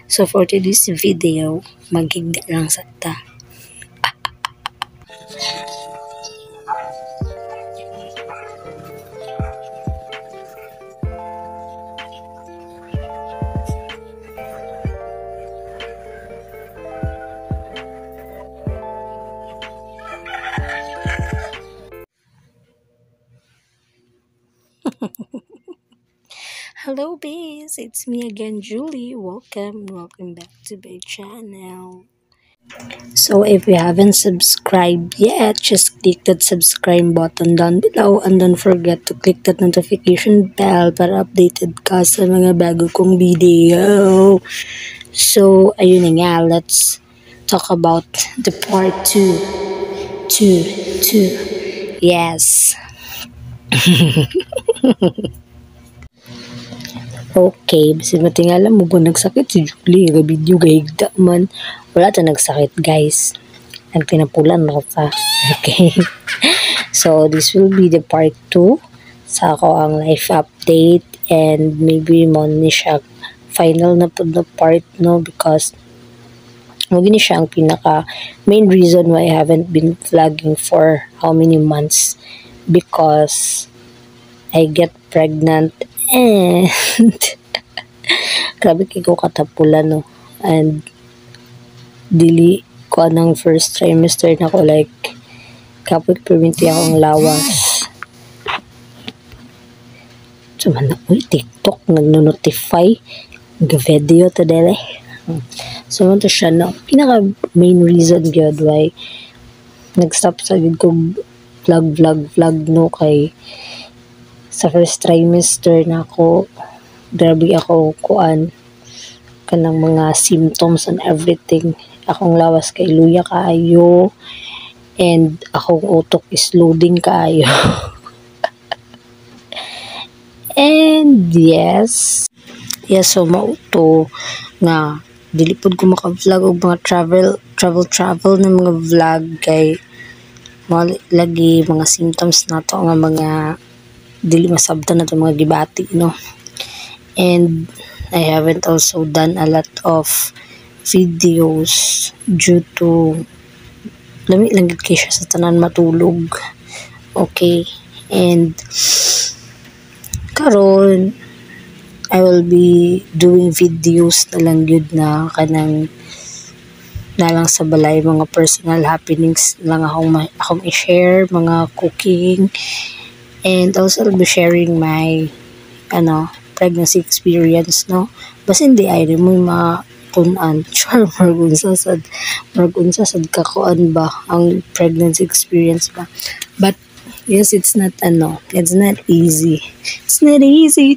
So for today's video, maghigda lang sa ta. Hello bees, it's me again, Julie. Welcome back to my channel. So if you haven't subscribed yet, just click that subscribe button down below and don't forget to click that notification bell para updated ka sa mga bago kong video. So ayun na nga, let's talk about the part 2. Yes. Okay, basi matingala mo ba nagsakit si Julie? Video gahigda man. Wala ta nagsakit guys. Nagtinapulan ako ta. Okay. So this will be the part 2 sa ako ang life update and maybe mo ni siya final na po na part no because magini siya ang pinaka main reason why I haven't been vlogging for how many months because I get pregnant and grabe kay ko katapulan no and dili ko anang first trimester na ko like kapag perminti akong lawas so man uy TikTok nagno-notify video to dele so ito siya no pinaka main reason gyud why nag-stop sa gid ko vlog no kay sa first trimester na ako grabe ako kuan kanang mga symptoms and everything akong lawas kay luya kaayo and akong utok is loading kaayo and yes so mauto nga dili pod ko maka-vlog og mga travel na mga vlog kay lagi mga symptoms nato nga mga dili masabtan na itong mga gibati no and I haven't also done a lot of videos due to lamig lang gid kay siya sa tanan matulog okay and karon I will be doing videos na lang yun na kanang na lang sa balay mga personal happenings lang akong i-share mga cooking and also I'll be sharing my pregnancy experience no basta hindi ay mo mapunan sure margunsa sad kakuan ba ang pregnancy experience ba but yes it's not easy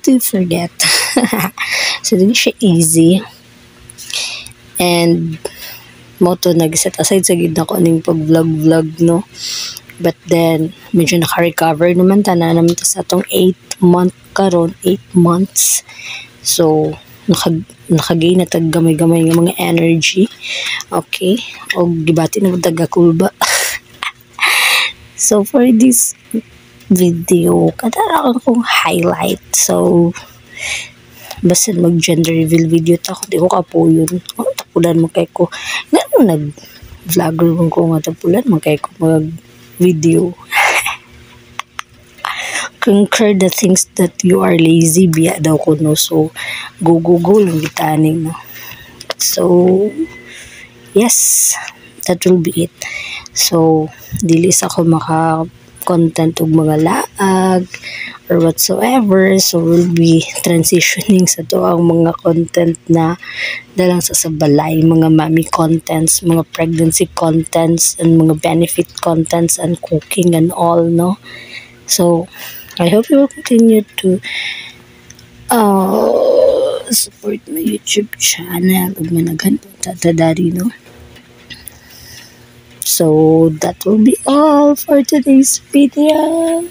to forget so hindi siya easy and moto nag-set aside sa gid ako ning pag-vlog no but then medyo naka-recover naman tanan naman sa atong 8 months so nakagain na tag gamay-gamay nga mga energy okay o gibati na taga kulba so for this video kadara akong highlight so basta mag gender reveal video ta ko di ko kapuyon tapulan mo kay ko ngano nag vlogger ko nga tapulan mo kay ko mag video conquer the things that you are lazy biya daw ko no so go lang gitaning no so yes that will be it so dili sa ko maka content og mga laag or whatsoever so we'll be transitioning sa to ang mga content na dalang sa sabalay mga mommy contents mga pregnancy contents and mga benefit contents and cooking and all no so I hope you will continue to support my YouTube channel ug managhan ta dari no so that will be all for today's video.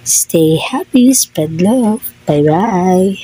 Stay happy, spread love. Bye bye.